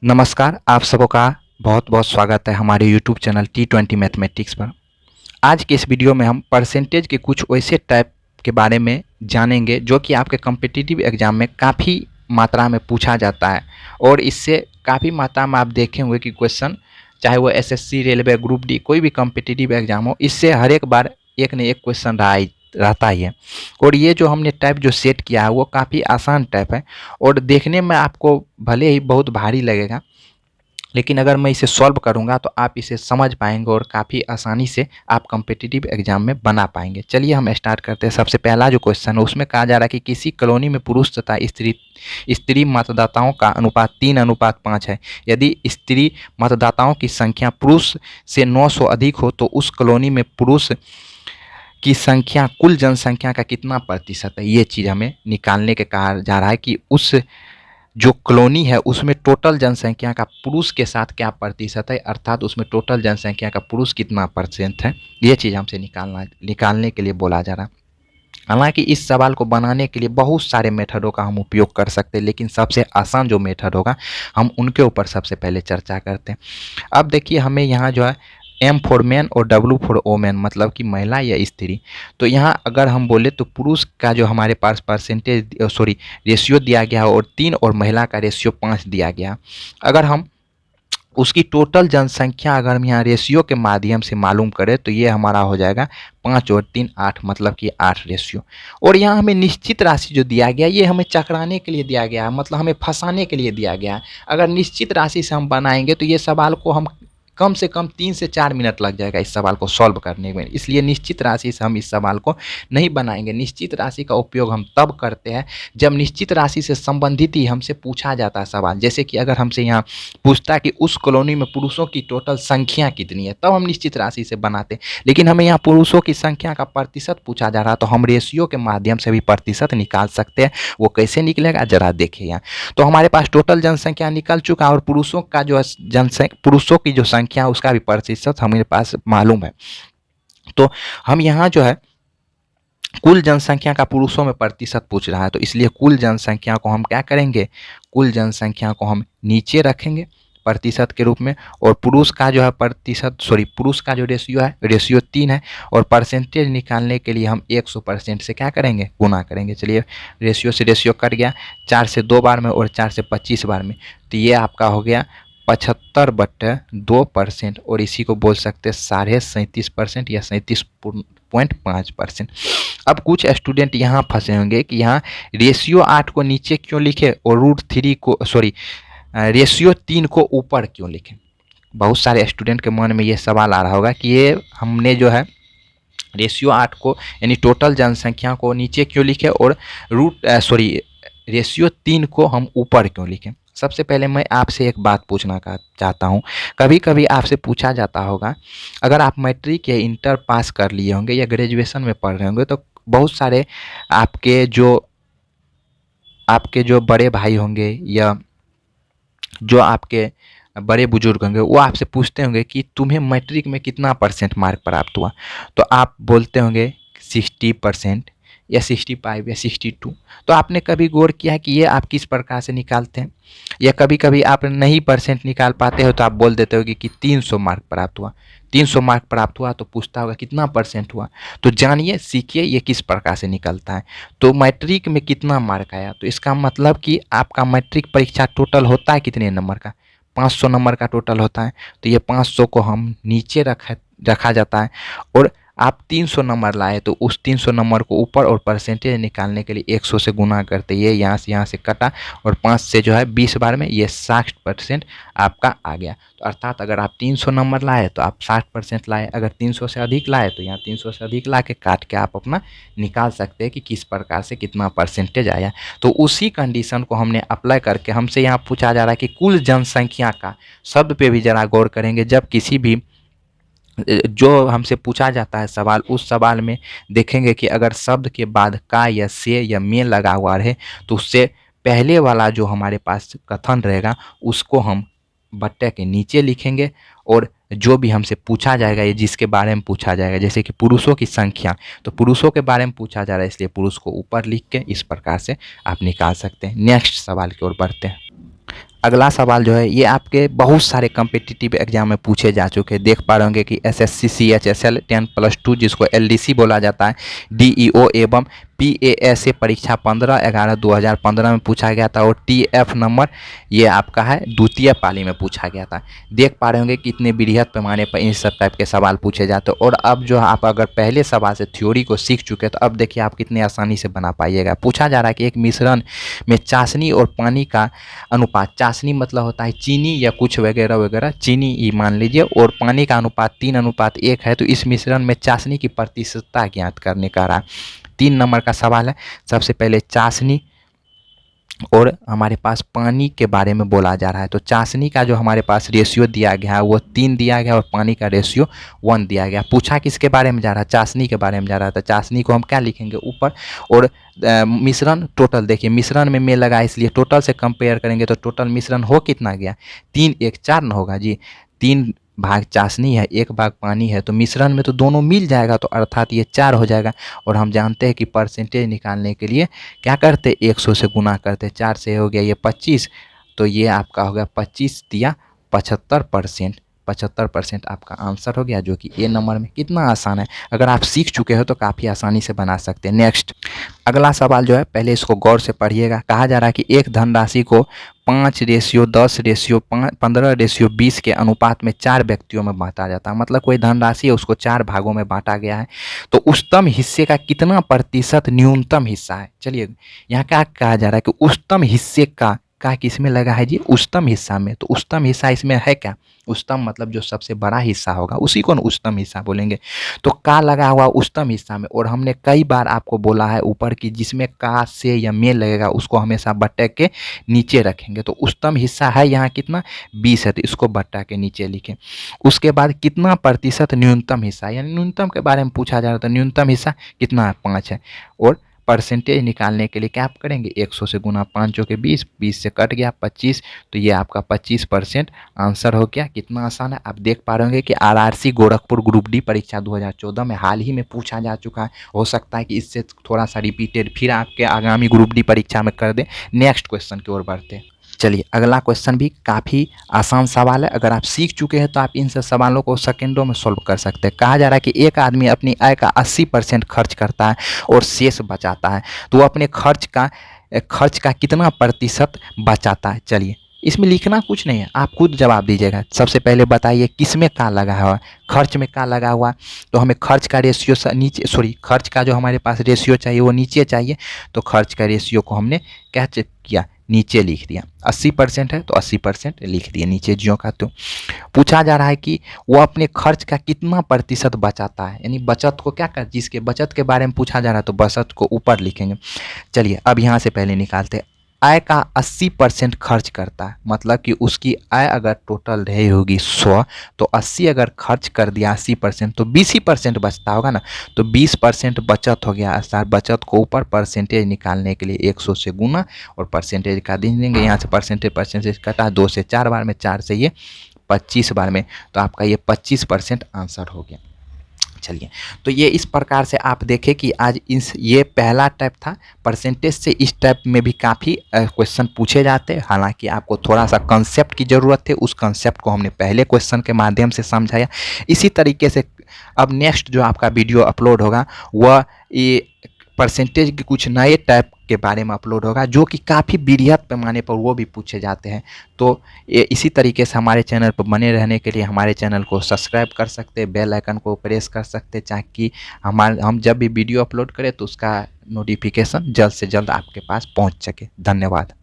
नमस्कार, आप सबों का बहुत बहुत स्वागत है हमारे यूट्यूब चैनल T20 मैथमेटिक्स पर। आज के इस वीडियो में हम परसेंटेज के कुछ वैसे टाइप के बारे में जानेंगे जो कि आपके कॉम्पिटिटिव एग्जाम में काफ़ी मात्रा में पूछा जाता है और इससे काफ़ी मात्रा में आप देखे होंगे कि क्वेश्चन, चाहे वो एसएससी, रेलवे, ग्रुप डी, कोई भी कॉम्पिटिटिव एग्जाम हो, इससे हर एक बार एक न एक क्वेश्चन रहता ही है। और ये जो हमने टाइप जो सेट किया है वो काफ़ी आसान टाइप है और देखने में आपको भले ही बहुत भारी लगेगा, लेकिन अगर मैं इसे सॉल्व करूंगा तो आप इसे समझ पाएंगे और काफ़ी आसानी से आप कॉम्पिटिटिव एग्जाम में बना पाएंगे। चलिए हम स्टार्ट करते हैं। सबसे पहला जो क्वेश्चन है उसमें कहा जा रहा है कि किसी कॉलोनी में पुरुष तथा स्त्री मतदाताओं का अनुपात 3:5 है। यदि स्त्री मतदाताओं की संख्या पुरुष से 900 अधिक हो तो उस कॉलोनी में पुरुष की संख्या कुल जनसंख्या का कितना प्रतिशत है। ये चीज़ हमें निकालने के कहा जा रहा है कि उस जो कॉलोनी है उसमें टोटल जनसंख्या का पुरुष के साथ क्या प्रतिशत है, अर्थात उसमें टोटल जनसंख्या का पुरुष कितना परसेंट है। ये चीज़ हमसे निकालने के लिए बोला जा रहा है। हालांकि इस सवाल को बनाने के लिए बहुत सारे मेथडों का हम उपयोग कर सकते हैं, लेकिन सबसे आसान जो मेथड होगा हम उनके ऊपर सबसे पहले चर्चा करते हैं। अब देखिए, हमें यहाँ जो है एम फॉर मैन और डब्ल्यू फॉर वोमेन, मतलब कि महिला या स्त्री। तो यहाँ अगर हम बोले तो पुरुष का जो हमारे पास रेशियो दिया गया है और 3 और महिला का रेशियो 5 दिया गया। अगर हम उसकी टोटल जनसंख्या अगर हम यहाँ रेशियो के माध्यम से मालूम करें तो ये हमारा हो जाएगा 5 और 3 8, मतलब कि 8 रेशियो। और यहाँ हमें निश्चित राशि जो दिया गया ये हमें चकराने के लिए दिया गया है, मतलब हमें फंसाने के लिए दिया गया है। अगर निश्चित राशि से हम बनाएंगे तो ये सवाल को हम कम से कम 3 से 4 मिनट लग जाएगा इस सवाल को सॉल्व करने में। इसलिए निश्चित राशि से हम इस सवाल को नहीं बनाएंगे। निश्चित राशि का उपयोग हम तब करते हैं जब निश्चित राशि से संबंधित ही हमसे पूछा जाता है सवाल। जैसे कि अगर हमसे यहाँ पूछता है कि उस कॉलोनी में पुरुषों की टोटल संख्या कितनी है, तब हम निश्चित राशि से बनाते। लेकिन हमें यहाँ पुरुषों की संख्या का प्रतिशत पूछा जा रहा है तो हम रेशियो के माध्यम से भी प्रतिशत निकाल सकते हैं। वो कैसे निकलेगा जरा देखिए यहाँ। तो हमारे पास टोटल जनसंख्या निकल चुका और पुरुषों का जो पुरुषों की जो संख्या उसका भी प्रतिशत हमारे पास मालूम है। तो हम यहाँ जो है कुल जनसंख्या का पुरुषों में प्रतिशत पूछ रहा है, तो इसलिए कुल जनसंख्या को हम क्या करेंगे, कुल जनसंख्या को हम नीचे रखेंगे प्रतिशत के रूप में। और पुरुष का जो है पुरुष का जो रेशियो है, रेशियो 3 है। और परसेंटेज निकालने के लिए हम 100% से क्या करेंगे, गुना करेंगे। चलिए, रेशियो से रेशियो कट गया, 4 से 2 बार में और 4 से 25 बार में, तो ये आपका हो गया 75/2%। और इसी को बोल सकते हैं 37.5% या 37.5%। अब कुछ स्टूडेंट यहाँ फंसे होंगे कि यहाँ रेशियो 8 को नीचे क्यों लिखे और रेशियो 3 को ऊपर क्यों लिखें। बहुत सारे स्टूडेंट के मन में ये सवाल आ रहा होगा कि ये हमने जो है रेशियो 8 को यानी टोटल जनसंख्या को नीचे क्यों लिखे और रेशियो 3 को हम ऊपर क्यों लिखें। सबसे पहले मैं आपसे एक बात पूछना चाहता हूँ। कभी कभी आपसे पूछा जाता होगा, अगर आप मैट्रिक या इंटर पास कर लिए होंगे या ग्रेजुएशन में पढ़ रहे होंगे तो बहुत सारे आपके जो बड़े भाई होंगे या जो आपके बड़े बुजुर्ग होंगे वो आपसे पूछते होंगे कि तुम्हें मैट्रिक में कितना परसेंट मार्क प्राप्त हुआ। तो आप बोलते होंगे 60% या 65 या 62। तो आपने कभी गौर किया कि ये आप किस प्रकार से निकालते हैं। या कभी कभी आप नहीं परसेंट निकाल पाते हो तो आप बोल देते होगे कि 300 मार्क प्राप्त हुआ। 300 मार्क प्राप्त हुआ तो पूछता होगा कितना परसेंट हुआ। तो जानिए, सीखिए ये किस प्रकार से निकलता है। तो मैट्रिक में कितना मार्क आया, तो इसका मतलब कि आपका मैट्रिक परीक्षा टोटल होता है कितने नंबर का, 500 नंबर का टोटल होता है। तो ये 500 को हम नीचे रखा जाता है। और आप 300 नंबर लाए तो उस 300 नंबर को ऊपर और परसेंटेज निकालने के लिए 100 से गुना करते। ये यहाँ से कटा और 5 से जो है 20 बार में ये 60% आपका आ गया। तो अर्थात अगर आप 300 नंबर लाए तो आप 60% लाए। अगर 300 से अधिक लाए तो यहाँ 300 से अधिक ला के काट के आप अपना निकाल सकते हैं कि किस प्रकार से कितना परसेंटेज आया। तो उसी कंडीशन को हमने अप्लाई करके हमसे यहाँ पूछा जा रहा है कि कुल जनसंख्या का, शब्द पे भी जरा गौर करेंगे। जब किसी भी जो हमसे पूछा जाता है सवाल, उस सवाल में देखेंगे कि अगर शब्द के बाद का या से या में लगा हुआ रहे तो उससे पहले वाला जो हमारे पास कथन रहेगा उसको हम बट्टे के नीचे लिखेंगे। और जो भी हमसे पूछा जाएगा, ये जिसके बारे में पूछा जाएगा, जैसे कि पुरुषों की संख्या, तो पुरुषों के बारे में पूछा जा रहा है इसलिए पुरुष को ऊपर लिख के इस प्रकार से आप निकाल सकते हैं। नेक्स्ट सवाल की ओर बढ़ते हैं। अगला सवाल जो है ये आपके बहुत सारे कम्पिटिटिव एग्जाम में पूछे जा चुके हैं। देख पा रहे होंगे कि एसएससी CHSL 10+2 जिसको LDC बोला जाता है, DEO एवं PASA परीक्षा 15/11/2015 में पूछा गया था और TF नंबर ये आपका है द्वितीय पाली में पूछा गया था। देख पा रहे होंगे कि इतने बृहद पैमाने पर इन सब टाइप के सवाल पूछे जाते हैं। और अब जो आप अगर पहले सवाल से थ्योरी को सीख चुके हैं तो अब देखिए आप कितने आसानी से बना पाइएगा। पूछा जा रहा है कि एक मिश्रण में चाशनी और पानी का अनुपात, चाशनी मतलब होता है चीनी या कुछ वगैरह वगैरह, चीनी ही मान लीजिए, और पानी का अनुपात 3:1 है, तो इस मिश्रण में चाशनी की प्रतिशतता ज्ञात करने का रहा। 3 नंबर का सवाल है। सबसे पहले चाशनी और हमारे पास पानी के बारे में बोला जा रहा है। तो चाशनी का जो हमारे पास रेशियो दिया गया है वो 3 दिया गया और पानी का रेशियो 1 दिया गया। पूछा किसके बारे में जा रहा है? चाशनी के बारे में जा रहा था। चाशनी को हम क्या लिखेंगे? ऊपर। और मिश्रण टोटल देखिए, मिश्रण में लगा इसलिए टोटल से कंपेयर करेंगे तो टोटल मिश्रण हो कितना गया? 3 1 4 न होगा जी। 3 भाग चाशनी है, 1 भाग पानी है, तो मिश्रण में तो दोनों मिल जाएगा, तो अर्थात ये 4 हो जाएगा। और हम जानते हैं कि परसेंटेज निकालने के लिए क्या करते? 100 से गुना करते। 4 से हो गया ये 25, तो ये आपका हो गया 25 दिया 75%। 75% आपका आंसर हो गया, जो कि ए नंबर में। कितना आसान है, अगर आप सीख चुके हो तो काफ़ी आसानी से बना सकते हैं। नेक्स्ट अगला सवाल जो है, पहले इसको गौर से पढ़िएगा। कहा जा रहा है कि एक धनराशि को 5:10:15:20 के अनुपात में 4 व्यक्तियों में बांटा जाता है। मतलब कोई धनराशि है उसको 4 भागों में बांटा गया है, तो उच्चतम हिस्से का कितना प्रतिशत न्यूनतम हिस्सा है? चलिए यहाँ क्या कहा जा रहा है कि उच्चतम हिस्से का किसमें लगा है जी? उच्चतम हिस्सा में। तो उच्चतम हिस्सा इसमें है क्या? उच्चतम मतलब जो सबसे बड़ा हिस्सा होगा उसी को उच्चतम हिस्सा बोलेंगे। तो का लगा हुआ उच्चतम हिस्सा में। और हमने कई बार आपको बोला है ऊपर की जिसमें का से या में लगेगा उसको हमेशा बट्टे के नीचे रखेंगे। तो उच्चतम हिस्सा है यहाँ कितना? 20 है, तो इसको बट्टा के नीचे लिखें। उसके बाद कितना प्रतिशत न्यूनतम हिस्सा, यानी न्यूनतम के बारे में पूछा जा रहा था। न्यूनतम हिस्सा कितना है? 5 है। और परसेंटेज निकालने के लिए क्या आप करेंगे? 100 से गुना 5 चौके 20, 20 से कट गया 25, तो ये आपका 25% आंसर हो गया। कितना आसान है। आप देख पा रहे होंगे कि RRC गोरखपुर ग्रुप डी परीक्षा 2014 में हाल ही में पूछा जा चुका है। हो सकता है कि इससे थोड़ा सा रिपीटेड फिर आपके आगामी ग्रुप डी परीक्षा में कर दें। नेक्स्ट क्वेश्चन की ओर बढ़ते हैं। चलिए अगला क्वेश्चन भी काफ़ी आसान सवाल है। अगर आप सीख चुके हैं तो आप इन सब सवालों को सेकंडों में सॉल्व कर सकते हैं। कहा जा रहा है कि एक आदमी अपनी आय का 80% खर्च करता है और शेष बचाता है, तो वो अपने खर्च का कितना प्रतिशत बचाता है? चलिए इसमें लिखना कुछ नहीं है, आप खुद जवाब दीजिएगा। सबसे पहले बताइए किसमें का लगा हुआ? खर्च में का लगा हुआ, तो हमें खर्च का रेशियो नीचे, खर्च का जो हमारे पास रेशियो चाहिए वो नीचे चाहिए, तो खर्च का रेशियो को हमने क्या किया? नीचे लिख दिया। 80% है तो 80% लिख दिया नीचे जियो का। तो पूछा जा रहा है कि वो अपने खर्च का कितना प्रतिशत बचाता है, यानी बचत को क्या कर, जिसके बचत के बारे में पूछा जा रहा है तो बचत को ऊपर लिखेंगे। चलिए अब यहाँ से पहले निकालते हैं। आय का 80% खर्च करता है, मतलब कि उसकी आय अगर टोटल रही होगी 100, तो 80 अगर खर्च कर दिया 80%, तो 20 ही % बचता होगा ना। तो 20% बचत हो गया। सर बचत को ऊपर परसेंटेज निकालने के लिए 100 से गुना और परसेंटेज का दे देंगे। यहाँ से परसेंटेज कटा 2 से 4 बार में, 4 से ये 25 बार में, तो आपका ये 25% आंसर हो गया। चलिए तो ये इस प्रकार से आप देखें कि आज ये पहला टाइप था। परसेंटेज से इस टाइप में भी काफ़ी क्वेश्चन पूछे जाते हैं। हालांकि आपको थोड़ा सा कंसेप्ट की ज़रूरत है, उस कंसेप्ट को हमने पहले क्वेश्चन के माध्यम से समझाया। इसी तरीके से अब नेक्स्ट जो आपका वीडियो अपलोड होगा वह ये परसेंटेज के कुछ नए टाइप के बारे में अपलोड होगा, जो कि काफ़ी बृहद पैमाने पर वो भी पूछे जाते हैं। तो इसी तरीके से हमारे चैनल पर बने रहने के लिए हमारे चैनल को सब्सक्राइब कर सकते हैं, बेल आइकन को प्रेस कर सकते हैं, ताकि हम जब भी वीडियो अपलोड करें तो उसका नोटिफिकेशन जल्द से जल्द आपके पास पहुंच सके। धन्यवाद।